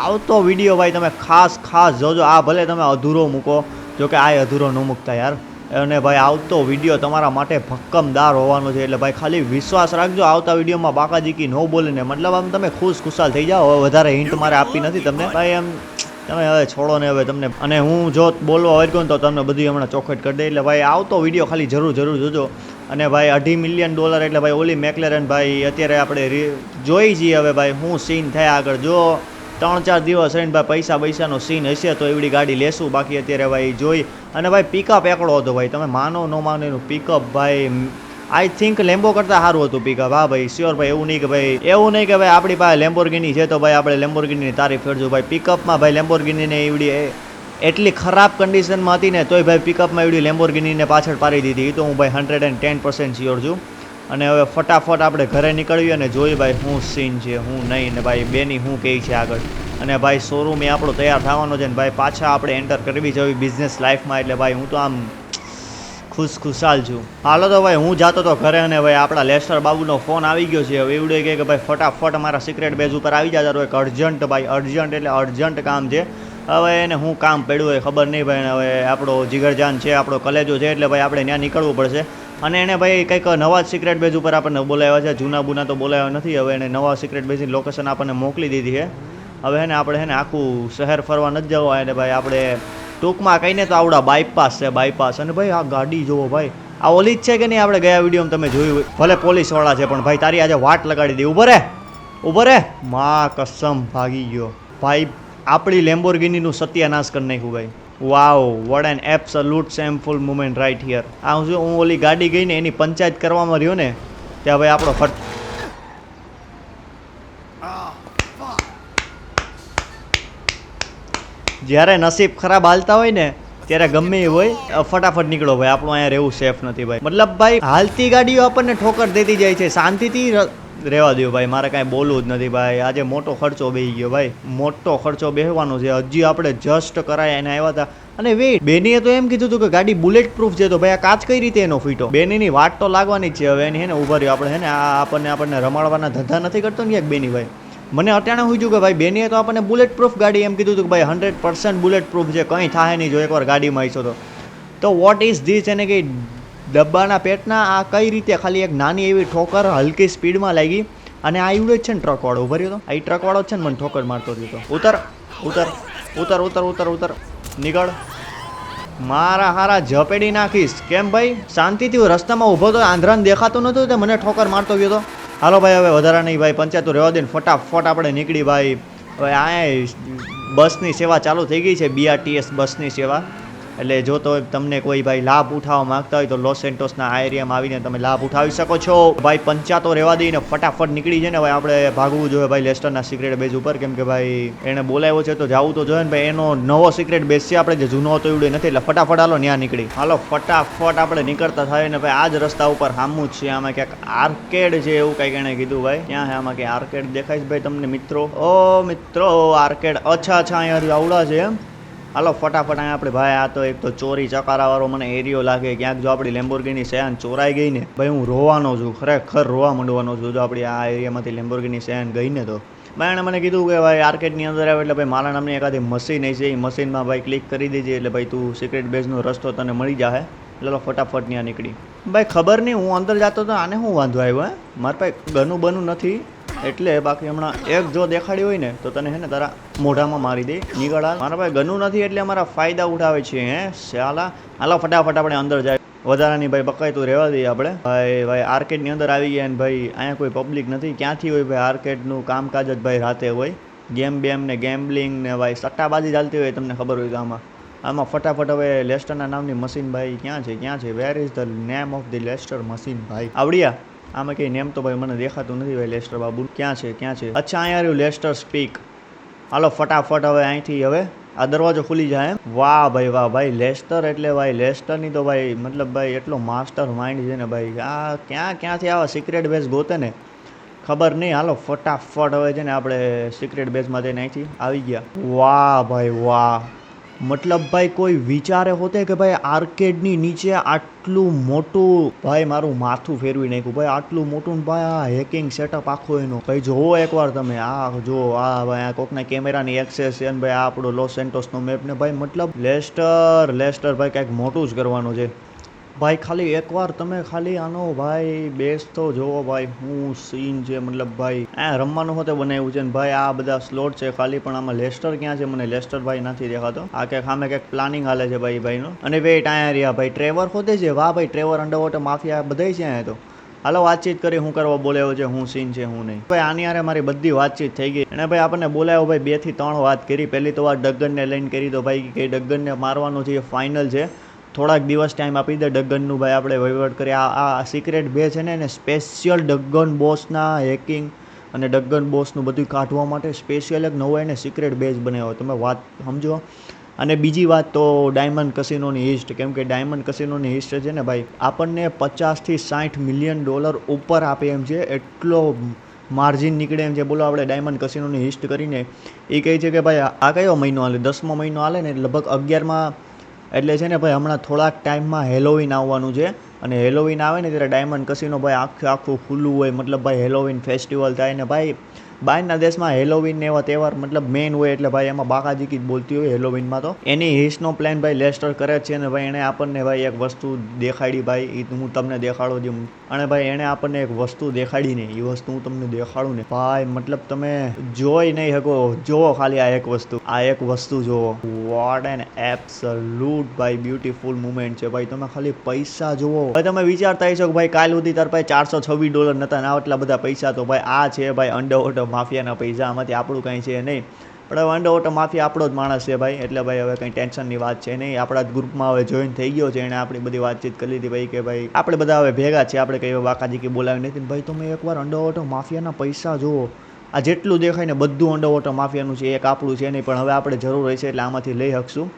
આવતો વિડીયો ભાઈ તમે ખાસ જોજો. આ ભલે તમે અધૂરો મૂકો, જો કે આ અધૂરો ન મૂકતા યાર. અને ભાઈ આવતો વિડીયો તમારા માટે ભક્કમદાર હોવાનો છે. એટલે ભાઈ ખાલી વિશ્વાસ રાખજો. આવતા વિડીયોમાં બાકાજીકી ન બોલે ને, મતલબ આમ તમે ખુશાલ થઈ જાઓ. હવે વધારે હિન્ટ મારે આપી નથી તમને ભાઈ. એમ તમે હવે છોડો ને હવે તમને. અને હું જો બોલવા હોય ને તો તમને બધી હમણાં ચોખવટ કરી દે. એટલે ભાઈ આવતો વિડીયો ખાલી જરૂર જોજો. અને ભાઈ $2.5 મિલિયન એટલે ભાઈ ઓલી મેકલેરન ભાઈ અત્યારે આપણે જોઈ જઈએ હવે ભાઈ શું સીન થયા આગળ. જો 3-4 દિવસ રહીને ભાઈ પૈસાનો સીન હશે તો એવડી ગાડી લેશું. બાકી અત્યારે ભાઈ જોઈ. અને ભાઈ પિકઅપ એકડો હતો ભાઈ, તમે માનો ન માનો એનું પિકઅપ ભાઈ આઈ થિંક લેમ્બો કરતાં સારું હતું પિકઅપ. હા ભાઈ શ્યોર ભાઈ. એવું નહીં કે ભાઈ આપણી પાસે લેમ્બોર્ગિની છે તો ભાઈ આપણે લેમ્બોર્ગિનીની તારીફ કરજો ભાઈ. પિકઅપમાં ભાઈ લેમ્બોર્ગિનીને એવડી એટલી ખરાબ કન્ડિશનમાં હતી ને તોય ભાઈ પિકઅપમાં એવડી લેમ્બોર્ગિનીને પાછળ પાડી દીધી. એ તો હું ભાઈ 110% શ્યોર છું. અને હવે ફટાફટ આપણે ઘરે નીકળીએ અને જોઈએ ભાઈ શું સીન છે શું નહીં. ને ભાઈ બેની શું કહે છે આગળ. અને ભાઈ શોરૂમ એ આપણો તૈયાર થવાનો છે ને ભાઈ પાછા આપણે એન્ટર કરવી જવી બિઝનેસ લાઈફમાં. એટલે ભાઈ હું તો આમ ખુશાલ છું. હાલો તો ભાઈ હું જાતો તો ઘરે. અને ભાઈ આપણા લેસ્ટર બાબુનો ફોન આવી ગયો છે. હવે એવડે કહે કે ભાઈ ફટાફટ અમારા સિક્રેટ બેઝ ઉપર આવી જાય. એક અર્જન્ટ ભાઈ અર્જન્ટ કામ છે. હવે એને હું કામ પડ્યું હોય ખબર નહીં ભાઈ. હવે આપણો જીગરજાન છે, આપણો કલેજો છે. એટલે ભાઈ આપણે ત્યાં નીકળવું પડશે. અને એને ભાઈ કંઈક નવા જ સિક્રેટ બેઝ ઉપર આપણને બોલાવ્યા છે. જૂના બુના તો બોલાવ્યા નથી. હવે એને નવા સિક્રેટ બેઝની લોકેશન આપણને મોકલી દીધી છે. હવે એને આપણે આખું શહેર ફરવા નથી જવા. એટલે ભાઈ આપણે ટૂંકમાં કહીને તો આવડા બાયપાસ છે બાયપાસ. અને ભાઈ આ ગાડી જોવો ભાઈ, આ ઓલી જ છે કે નહીં આપણે ગયા વિડીયોમાં તમે જોયું. ભલે પોલીસવાળા છે પણ ભાઈ તારી આજે વાટ લગાડી દે. ઉભો રે માં કસમ ભાગી ગયો ભાઈ. આપણી લેમ્બોર્ગિનીનું સત્યાનાશ કરી નાખ્યું ભાઈ. Wow what an absolute shameful moment right here. આ હું ઓલી ગાડી ગઈ ને એની પંચાયત કરવામાં રહ્યો ને ત્યાં ભાઈ આપણો જ્યારે નસીબ ખરાબ હાલતા હોય ને ત્યારે ગમે એ હોય ફટાફટ નીકળો ભાઈ. આપણું અહીંયા રહેવું સેફ નથી ભાઈ. મતલબ ભાઈ હાલતી ગાડીઓ આપણને ઠોકર દેતી જાય છે. શાંતિથી રહેવા દો ભાઈ. મારે કાંઈ બોલવું જ નથી ભાઈ. આજે મોટો ખર્ચો બેસી ગયો ભાઈ. મોટો ખર્ચો બેસવાનો છે. હજી આપણે જસ્ટ કરાય એને આવ્યા હતા. અને વેઇટ બેનીએ તો એમ કીધું હતું કે ગાડી બુલેટ પ્રૂફ છે. તો ભાઈ આ કાચ કઈ રીતે એનો ફીટો? બેનીની વાટ તો લાગવાની જ છે. હવે એની હે ને ઉભા રહ્યો આપણે હે ને આપણને રમાડવાના ધંધા નથી કરતો ને બેની ભાઈ. મને અટાણે હું કે ભાઈ બેનીએ તો આપણને બુલેટ પ્રૂફ ગાડી એમ કીધું હતું કે ભાઈ 100% બુલેટ પ્રૂફ છે, કંઈ થાય નહીં જો એકવાર ગાડીમાં આવીશો તો વોટ ઇઝ ધીસ? એને કંઈ ડબ્બાના પેટના આ કઈ રીતે ખાલી એક નાની એવી ઠોકર હલકી સ્પીડમાં લાગી. અને આ એવડે જ છે ને ટ્રકવાળો ઉભો રહ્યો તો. આ ટ્રકવાળો જ છે ને મને ઠોકર મારતો રહ્યો તો. ઉતર નીકળ. મારા હારા ઝપેડી નાખીશ. કેમ ભાઈ શાંતિથી રસ્તામાં ઊભો તો આંધ્રાને દેખાતું નહોતું તે મને ઠોકર મારતો ગયો તો. હાલો ભાઈ હવે વધારે નહીં ભાઈ પંચાયતો રહેવા દે ને ફટાફટ આપણે નીકળી ભાઈ. હવે આ બસની સેવા ચાલુ થઈ ગઈ છે. BRTS બસની સેવા. એટલે જો તો તમને કોઈ ભાઈ લાભ ઉઠાવવા માંગતા હોય તો લોસ સેન્ટોસના આ એરિયામાં આવીને તમે લાભ ઉઠાવી શકો છો. ભાઈ પંચાતો રહેવા દઈને ફટાફટ નીકળી જાય ને ભાઈ આપણે ભાગવું જોઈએ ભાઈ લેસ્ટરના સિક્રેટ બેઝ ઉપર, કેમ કે ભાઈ એને બોલાવ્યો છે તો જવું તો જોઈએ ને ભાઈ. એનો નવો સિક્રેટ બેઝ છે, આપણે જે જૂનો હતો એવડે નથી, એટલે ફટાફટ હાલો ત્યાં નીકળી. હાલો ફટાફટ આપણે નીકળતા થાય ને ભાઈ આ જ રસ્તા ઉપર સામું જ છે. આમાં ક્યાંક આર્કેડ છે એવું કંઈક એને કીધું ભાઈ. ક્યાં છે આમાં કે આર્કેડ દેખાય છે ભાઈ તમને મિત્રો? ઓ મિત્રો આર્કેડ, અચ્છા અહીંયા આવડા છે એમ. હાલો ફટાફટ અહીંયા આપણે ભાઈ આ તો એક તો ચોરી ચકારાવાળો મને એરિયો લાગે. ક્યાંક જો આપણી લેમ્બોર્ગિની સેન ચોરાઈ ગઈ ને ભાઈ હું રોવાનો છું, ખરેખર રોવા માંડવાનો છું જો આપણી આ એરિયામાંથી લેમ્બોર્ગિની સેન ગઈ ને તો. ભાઈ એણે મને કીધું કે ભાઈ આર્કેડની અંદર આવે એટલે ભાઈ મારા નામની એકાદી મશીન છે, એ મશીનમાં ભાઈ ક્લિક કરી દેજે એટલે ભાઈ તું સિક્રેટ બેઝનો રસ્તો તને મળી જાય. એટલે ફટાફટ ત્યાં નીકળી. ભાઈ ખબર નહીં હું અંદર જતો તો આને શું વાંધો આવ્યો હે? મારા પાસે ગનું બનું નથી એટલે, બાકી હમણાં એક જો દેખાડી હોય ને તો તને હે ને તારા મોઢામાં મારી દે. નીકળ મારા પાસે ગનું નથી એટલે અમારા ફાયદા ઉઠાવે છે હે શાલા. હાલો ફટાફટ આપણે અંદર જાય. વધારાની ભાઈ બકાઈ તો રહેવા દઈએ આપણે. ભાઈ આર્કેડની અંદર આવી ગયા ને ભાઈ અહીંયા કોઈ પબ્લિક નથી. ક્યાંથી હોય ભાઈ આર્કેડનું કામકાજ જ ભાઈ રાતે હોય. ગેમ બેમ ને ગેમ્બલિંગ ને ભાઈ સટ્ટાબાજી ચાલતી હોય તમને ખબર હોય તો આમાં ફટાફટ હવે લેસ્ટરના નામની મશીન ભાઈ ક્યાં છે? Where is the name of the Leicester machine ભાઈ? આવડ્યા આમાં કંઈ નેમ તો ભાઈ મને દેખાતું નથી ભાઈ. લેસ્ટર બાબુ ક્યાં છે? અચ્છા અહીંયા રહ્યું લેસ્ટર સ્પીક. હાલો ફટાફટ હવે અહીંથી હવે આ દરવાજો ખુલી જાય એમ. વાહ ભાઈ લેસ્ટર એટલે ભાઈ લેસ્ટરની તો ભાઈ મતલબ ભાઈ એટલો માસ્ટર માઇન્ડ છે ને ભાઈ. આ ક્યાંથી આવા સિક્રેટ બેઝ ગોતે ને ખબર નહીં. હાલો ફટાફટ હવે છે ને આપણે સિક્રેટ બેઝમાં જઈને અહીંથી આવી ગયા. વાહ ભાઈ વાહ, મતલબ ભાઈ કોઈ વિચારે હોતે કે ભાઈ આર્કેડની નીચે આટલું મોટું, ભાઈ મારું માથું ફેરવી નાખ્યું ભાઈ. આટલું મોટું ભાઈ આ હેકિંગ સેટઅપ આખો એનો ભાઈ જોવો એકવાર તમે. આ જો આ ભાઈ આ કોકના કેમેરાની એક્સેસ છે ને ભાઈ આ આપણો લોસ સેન્ટોસનો મેપ ને ભાઈ મતલબ લેસ્ટર ભાઈ કંઈક મોટું જ કરવાનું છે ભાઈ. ખાલી એકવાર તમે ખાલી આનો ભાઈ બેસ તો જોવો ભાઈ હું સીન છે. મતલબ ભાઈ આ રમવાનું હોતે બનાવ્યું છે ને ભાઈ આ બધા સ્લોટ છે ખાલી, પણ આમાં લેસ્ટર ક્યાં છે? મને લેસ્ટર ભાઈ નથી દેખાતો. આ ક્યાંક સામે ક્યાંક પ્લાનિંગ હાલે છે ભાઈનો. અને વેઇટ અહીંયા રહ્યા ભાઈ ટ્રેવર હોતે છે. વાહ ભાઈ ટ્રેવર અંડરવોટર માફિયા બધાય છે અહીંયા તો. હાલો વાતચીત કરી હું કરવા બોલાવ્યો છે, હું સીન છે હું નહીં. ભાઈ આની હારે મારી બધી વાતચીત થઈ ગઈ. અને ભાઈ આપણને બોલાવ્યો ભાઈ 2 થી 3 વાત કરી. પહેલી તો વાત ડગનને લઈને કરી તો ભાઈ કે ડગનને મારવાનું છે એ ફાઇનલ છે. થોડાક દિવસ ટાઈમ આપી દે ડગનનું ભાઈ આપણે વહીવટ કરીએ. આ સિક્રેટ બે છે ને એને સ્પેશિયલ ડગન બોસના હેકિંગ અને ડગન બોસનું બધું કાઢવા માટે સ્પેશિયલ એક નવો એને સિક્રેટ બેઝ બનાવ્યો. તમે વાત સમજો. અને બીજી વાત તો ડાયમંડ કસિનોની હિસ્ટ, કેમ કે ડાયમંડ કસિનોની હિસ્ટ છે ને ભાઈ આપણને 50 થી 60 મિલિયન ડોલર ઉપર આપે એમ છે. એટલો માર્જિન નીકળે એમ છે. બોલો આપણે ડાયમંડ કસિનોની હિસ્ટ કરીને એ કહે છે કે ભાઈ આ કયો મહિનો હાલે? 10મો મહિનો હાલે ને લગભગ 11માં એટલે છે ને ભાઈ હમણાં થોડાક ટાઈમમાં હેલોવીન આવવાનું છે. અને હેલોવીન આવે ને ત્યારે ડાયમંડ કસિનો ભાઈ આખું ખુલ્લું હોય. મતલબ ભાઈ હેલોવીન ફેસ્ટિવલ થાય ને ભાઈ બહારના દેશમાં હેલોવીન ને એવા તહેવાર મતલબ મેઇન હોય એટલે ભાઈ એમાં બાકાજીકી જ બોલતી હોય હેલોવીનમાં. તો એની હિસ્ટનો પ્લાન ભાઈ લેસ્ટર કરે છે ને ભાઈ એણે આપણને ભાઈ એક વસ્તુ દેખાડી ભાઈ એ હું તમને દેખાડું છું. અને ભાઈ એણે આપણને એક વસ્તુ દેખાડી ને એ વસ્તુ હું તમને દેખાડું ને ભાઈ મતલબ તમે જોઈ નહીં શકો. જોવો ખાલી આ એક વસ્તુ જોવો. વોટ એન એબ્સોલ્યુટ ભાઈ બ્યુટીફુલ મુમેન્ટ છે ભાઈ. તમે ખાલી પૈસા જોવો ભાઈ. તમે વિચારતા હશો કે ભાઈ કાલ સુધી તાર પાસે $426 નતા ને આટલા બધા પૈસા. તો ભાઈ આ છે ભાઈ અંડરવોટર માફિયાના પૈસા. આમાંથી આપણું કંઈ છે નહીં, પણ હવે અંડરવોટર માફિયા આપણો જ માણસ છે ભાઈ. એટલે ભાઈ હવે કંઈ ટેન્શનની વાત છે નહીં. આપણા જ ગ્રુપમાં હવે જોઈન થઈ ગયો છે. એણે આપણી બધી વાતચીત કરી લીધી ભાઈ કે ભાઈ આપણે બધા હવે ભેગા છે. આપણે કંઈ બાકાજી કે બોલાવી નથી. ભાઈ તમે એકવાર અંડરવોટર માફિયાના પૈસા જુઓ. આ જેટલું દેખાય ને બધું અંડરવોટર માફિયાનું છે, એક આપણું છે નહીં. પણ હવે આપણે જરૂર હોય છે એટલે આમાંથી લઈ શકશું.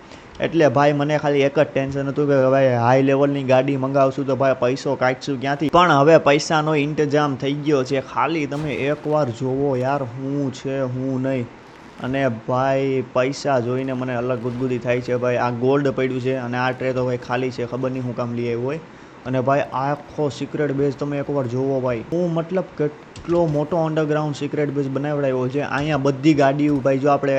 એટલે ભાઈ મને ખાલી એક જ ટેન્શન હતું કે ભાઈ હાઈ લેવલની ગાડી મંગાવશું તો ભાઈ પૈસો કાઢશું ક્યાંથી? પણ હવે પૈસાનો ઇંતજામ થઈ ગયો છે. ખાલી તમે એકવાર જોવો યાર હું છે હું નહીં. અને ભાઈ પૈસા જોઈને મને અલગ ગુદગુદી થાય છે ભાઈ. આ ગોલ્ડ પડ્યું છે અને આ ટ્રે તો ભાઈ ખાલી છે, ખબર નહીં હું કામ લઈ આવ્યું હોય. અને ભાઈ આખો સિક્રેટ બેઝ તમે એકવાર જોવો ભાઈ. હું મતલબ કેટલો મોટો અંડરગ્રાઉન્ડ સિક્રેટ બેઝ બનાવડાવ્યો છે. અહીંયા બધી ગાડીઓ ભાઈ જો આપણે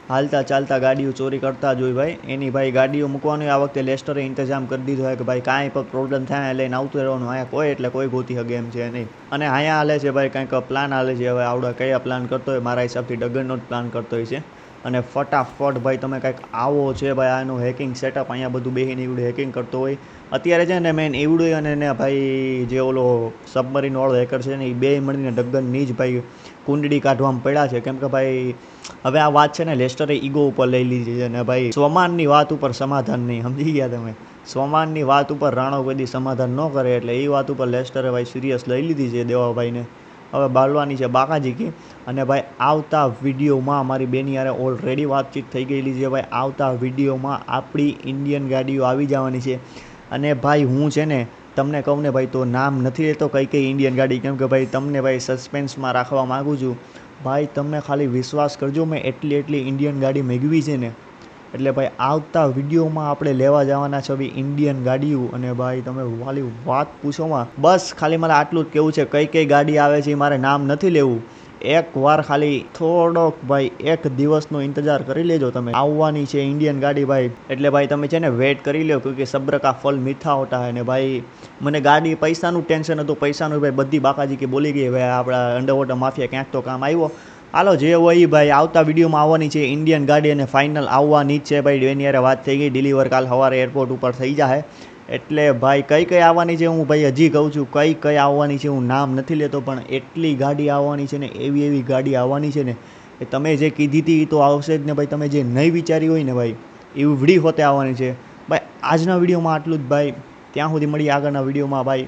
હાલતા ચાલતા ગાડીઓ ચોરી કરતા જ હોય ભાઈ. એની ભાઈ ગાડીઓ મૂકવાની આ વખતે લેસ્ટરે ઇંતજામ કરી દીધો હોય કે ભાઈ કાંઈ પણ પ્રોબ્લેમ થાય લઈને આવતું રહેવાનું. અહીંયા કોઈ એટલે કોઈ ગોતી શકે એમ છે નહીં. અને અહીંયા હાલે છે ભાઈ કંઈક પ્લાન હાલે છે. હવે આવડે કયા પ્લાન કરતો હોય? મારા હિસાબથી ડગનનો જ પ્લાન કરતો હોય છે. અને ફટાફટ ભાઈ તમે કંઈક આવો છે ભાઈ આનું હેકિંગ સેટઅપ. અહીંયા બધું બેહીને એવડું હેકિંગ કરતો હોય અત્યારે છે ને મેન એવડું. અને ને ભાઈ જે ઓલો સબમરીન વાળો હેકર છે ને એ બે મળીને ડગનની જ ભાઈ કુંડળી કાઢવામાં પડ્યા છે, કેમ કે ભાઈ હવે આ વાત છે ને લેસ્ટરે ઈગો ઉપર લઈ લીધી છે ને ભાઈ સ્વમાનની વાત ઉપર સમાધાન નહીં, સમજી ગયા તમે? સ્વમાનની વાત ઉપર રાણો કદી સમાધાન ન કરે, એટલે એ વાત ઉપર લેસ્ટરે ભાઈ સિરિયસ લઈ લીધી છે દેવાભાઈને. હવે બાલવાની છે બાકાજી કી. અને ભાઈ આવતા વિડીયોમાં અમારી બેની યારે ઓલરેડી વાતચીત થઈ ગયેલી છે ભાઈ, આવતા વિડીયોમાં આપણી ઇન્ડિયન ગાડીઓ આવી જવાની છે. અને ભાઈ હું છે ને તમને કહું ને ભાઈ તો નામ નથી લેતો કઈ કઈ ઇન્ડિયન ગાડી, કેમ કે ભાઈ તમને ભાઈ સસ્પેન્સમાં રાખવા માગું છું. ભાઈ તમે ખાલી વિશ્વાસ કરજો, મેં એટલી ઇન્ડિયન ગાડી મેળવી છે ને, એટલે ભાઈ આવતા વિડીયોમાં આપણે લેવા જવાના છે ભાઈ ઇન્ડિયન ગાડીઓ. અને ભાઈ તમે વાલી વાત પૂછોમાં, બસ ખાલી મારે આટલું જ કેવું છે, કઈ કઈ ગાડી આવે છે એ મારે નામ નથી લેવું. એકવાર ખાલી થોડોક ભાઈ એક દિવસનો ઇંતજાર કરી લેજો તમે, આવવાની છે ઇન્ડિયન ગાડી ભાઈ. એટલે ભાઈ તમે છે ને વેટ કરી લો, કે સબ્ર કા ફલ મીઠા હોતા હે. ને ભાઈ મને ગાડી પૈસાનું ટેન્શન હતું, પૈસાનું ભાઈ બધી બાકાજી કે બોલી ગઈ ભાઈ, આપણા અંડરવોટર માફિયા ક્યાંક તો કામ આવ્યો. હાલો જે હોય ભાઈ, આવતા વિડીયોમાં આવવાની છે ઇન્ડિયન ગાડી અને ફાઇનલ આવવાની જ છે ભાઈ. એની યારે વાત થઈ ગઈ, ડિલિવર કાલ સવારે એરપોર્ટ ઉપર થઈ જાય. એટલે ભાઈ કઈ આવવાની છે હું ભાઈ હજી કહું છું, કઈ આવવાની છે હું નામ નથી લેતો, પણ એટલી ગાડી આવવાની છે ને, એવી ગાડી આવવાની છે ને, એ તમે જે કીધી હતી એ તો આવશે જ ને ભાઈ. તમે જે નહીં વિચારી હોય ને ભાઈ, એવડી હોતે આવવાની છે ભાઈ. આજના વિડીયોમાં આટલું જ ભાઈ, ત્યાં સુધી મળીએ આગળના વિડીયોમાં ભાઈ.